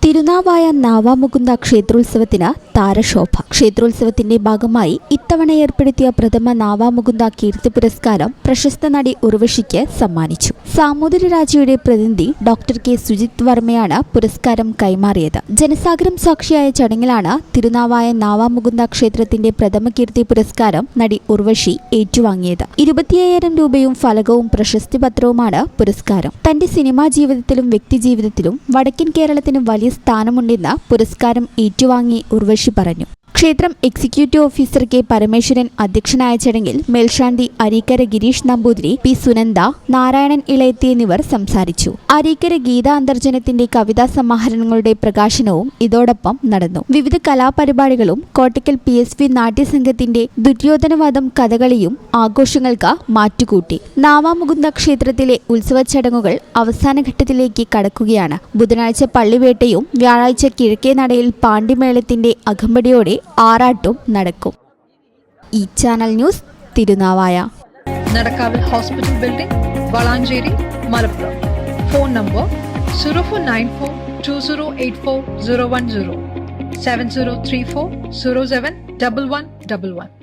തിരുനാവായ നാവാമുകുന്ദ ക്ഷേത്രോത്സവത്തിന് താരശോഭ. ക്ഷേത്രോത്സവത്തിന്റെ ഭാഗമായി ഇത്തവണ ഏർപ്പെടുത്തിയ പ്രഥമ നാവാമുകുന്ദ കീർത്തി പുരസ്കാരം പ്രശസ്ത നടി ഉർവശിക്ക് സമ്മാനിച്ചു. സാമൂതിരി രാജയുടെ പ്രതിനിധി ഡോക്ടർ കെ സുജിത് വർമ്മയാണ് പുരസ്കാരം കൈമാറിയത്. ജനസാഗരം സാക്ഷിയായ ചടങ്ങിലാണ് തിരുനാവായ നാവാമുകുന്ദ ക്ഷേത്രത്തിന്റെ പ്രഥമ കീർത്തി പുരസ്കാരം നടി ഉർവശി ഏറ്റുവാങ്ങിയത്. 25,000 രൂപയും ഫലകവും പ്രശസ്തി പത്രവുമാണ് പുരസ്കാരം. തന്റെ സിനിമാ ജീവിതത്തിലും വ്യക്തിജീവിതത്തിലും വടക്കൻ കേരളത്തിന് വലിയ സ്ഥാനമുണ്ടെന്ന് പുരസ്കാരം ഏറ്റുവാങ്ങി ഉർവശി പറഞ്ഞു. ക്ഷേത്രം എക്സിക്യൂട്ടീവ് ഓഫീസർ കെ പരമേശ്വരൻ അധ്യക്ഷനായ ചടങ്ങിൽ മേൽശാന്തി അരീക്കര ഗിരീഷ് നമ്പൂതിരി, പി സുനന്ദ, നാരായണൻ ഇളയത്തി എന്നിവർ സംസാരിച്ചു. അരീക്കര ഗീതാ അന്തർജനത്തിന്റെ കവിതാ സമാഹരണങ്ങളുടെ പ്രകാശനവും ഇതോടൊപ്പം നടന്നു. വിവിധ കലാപരിപാടികളും കോട്ടക്കൽ PSV നാട്യസംഘത്തിന്റെ ദുര്യോധനവാദം കഥകളിയും ആഘോഷങ്ങൾക്ക് മാറ്റുകൂട്ടി. നാവാമുകുന്ദ ക്ഷേത്രത്തിലെ ഉത്സവ ചടങ്ങുകൾ അവസാന ഘട്ടത്തിലേക്ക് കടക്കുകയാണ്. ബുധനാഴ്ച പള്ളിവേട്ടയും വ്യാഴാഴ്ച കിഴക്കേ നടയിൽ പാണ്ടിമേളത്തിന്റെ അകമ്പടിയോടെ ആറാട്ടും നടക്കും. ഈ ചാനൽ ന്യൂസ് തിരുനാവായ. നടക്കാവിൽ hospital building, Valanchery, Malappuram. Phone number 04942084 010 7034071111.